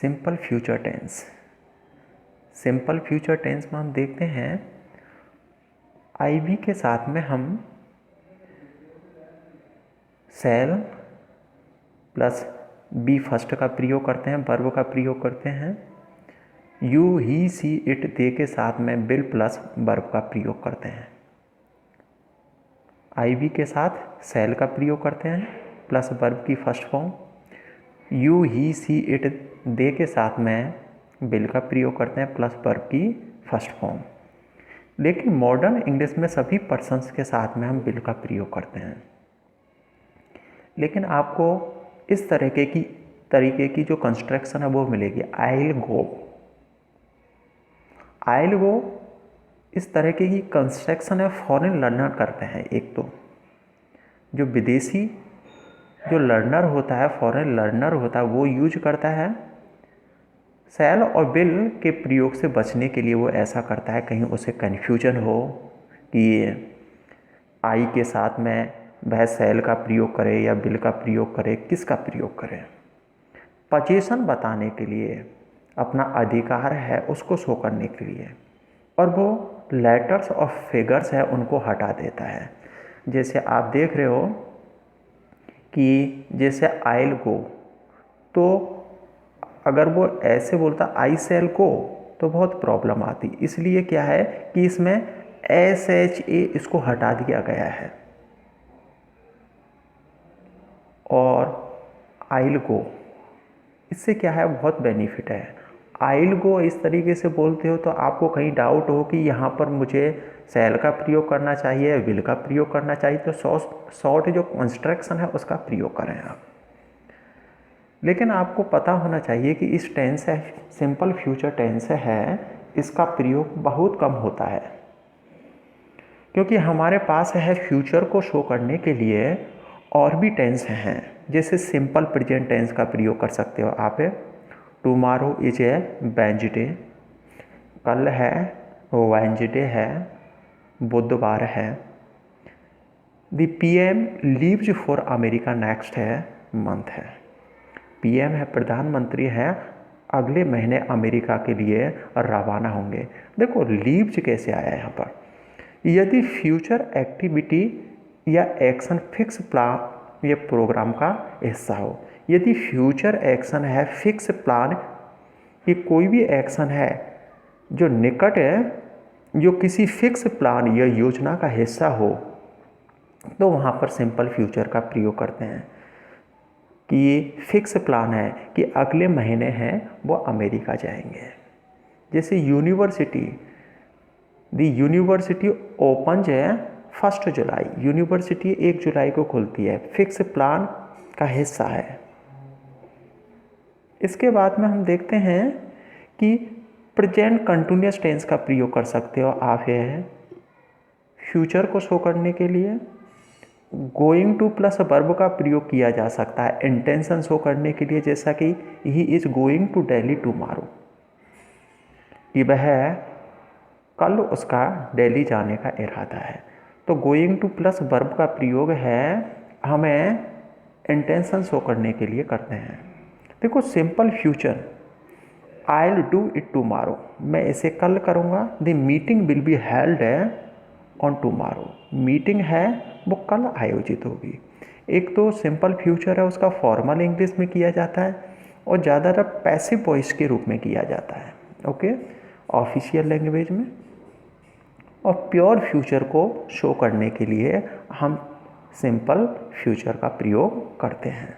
Simple future tense. Simple future tense में हम देखते हैं आईवी के साथ में हम शैल प्लस बी फर्स्ट का प्रयोग करते हैं, वर्ब का प्रयोग करते हैं। You he see it they के साथ में विल प्लस वर्ब का प्रयोग करते हैं। आईवी के साथ शैल का प्रयोग करते हैं प्लस वर्ब की first form. You he see it they के साथ में विल का प्रयोग करते हैं प्लस वर्ब की फर्स्ट फॉर्म। लेकिन मॉडर्न इंग्लिश में सभी पर्सन्स के साथ में हम विल का प्रयोग करते हैं। लेकिन आपको इस तरीके की जो कंस्ट्रक्शन है वो मिलेगी। आइल गो, आइल गो इस तरह की कंस्ट्रक्शन है फॉरेन लर्नर करते हैं। एक तो जो विदेशी जो लर्नर होता है, फॉरेन लर्नर होता है, वो यूज करता है। शैल और विल के प्रयोग से बचने के लिए वो ऐसा करता है, कहीं उसे कन्फ्यूजन हो कि आई के साथ में वह शैल का प्रयोग करे या विल का प्रयोग करे, किसका प्रयोग करे। पोजीशन बताने के लिए, अपना अधिकार है उसको शो करने के लिए, और वो लेटर्स और फिगर्स है उनको हटा देता है। जैसे आप देख रहे हो कि जैसे आइल गो, तो अगर वो ऐसे बोलता आई शैल गो तो बहुत प्रॉब्लम आती। इसलिए क्या है कि इसमें SHA इसको हटा दिया गया है। और आइल गो, इससे क्या है बहुत बेनिफिट है। आइल गो इस तरीके से बोलते हो तो आपको कहीं डाउट हो कि यहाँ पर मुझे शैल का प्रयोग करना चाहिए, विल का प्रयोग करना चाहिए, तो शॉर्ट जो कंस्ट्रक्शन है उसका प्रयोग करें आप। लेकिन आपको पता होना चाहिए कि इस टेंस है, सिंपल फ्यूचर टेंस है, इसका प्रयोग बहुत कम होता है, क्योंकि हमारे पास है फ्यूचर को शो करने के लिए और भी टेंस हैं। जैसे सिंपल प्रेजेंट टेंस का प्रयोग कर सकते हो आप। टुमारो इज ए वेंसडे, कल है वेंसडे है, बुधवार है। The PM leaves for America next है मंथ है। PM है प्रधानमंत्री है, अगले महीने अमेरिका के लिए रवाना होंगे। देखो लीव्स कैसे आया यहाँ पर। यदि फ्यूचर एक्टिविटी या एक्शन फिक्स प्लान या प्रोग्राम का हिस्सा हो, यदि फ्यूचर एक्शन है, फिक्स प्लान, ये कोई भी एक्शन है जो निकट है, जो किसी फिक्स प्लान या योजना का हिस्सा हो, तो वहाँ पर सिंपल फ्यूचर का प्रयोग करते हैं कि ये फिक्स प्लान है कि अगले महीने हैं वो अमेरिका जाएंगे। जैसे यूनिवर्सिटी, दी यूनिवर्सिटी ओपन है 1 जुलाई, यूनिवर्सिटी 1 जुलाई को खुलती है, फिक्स प्लान का हिस्सा है। इसके बाद में हम देखते हैं कि प्रेजेंट कंटिन्यूअस टेंस का प्रयोग कर सकते हो आप। ये है फ्यूचर को शो करने के लिए गोइंग टू प्लस वर्ब का प्रयोग किया जा सकता है इंटेंशन शो करने के लिए। जैसा कि he is going to Delhi tomorrow, कि वह कल उसका दिल्ली जाने का इरादा है। तो गोइंग टू प्लस वर्ब का प्रयोग है, हमें इंटेंशन शो करने के लिए करते हैं। देखो simple future, I will do it tomorrow, मैं इसे कल करूँगा। The meeting will be held on tomorrow, meeting है वो कल आयोजित होगी। एक तो सिंपल फ्यूचर है, उसका फॉर्मल इंग्लिश में किया जाता है और ज़्यादातर पैसिव वॉइस के रूप में किया जाता है, ओके, ऑफिशियल लैंग्वेज में। और प्योर फ्यूचर को शो करने के लिए हम सिंपल फ्यूचर का प्रयोग करते हैं।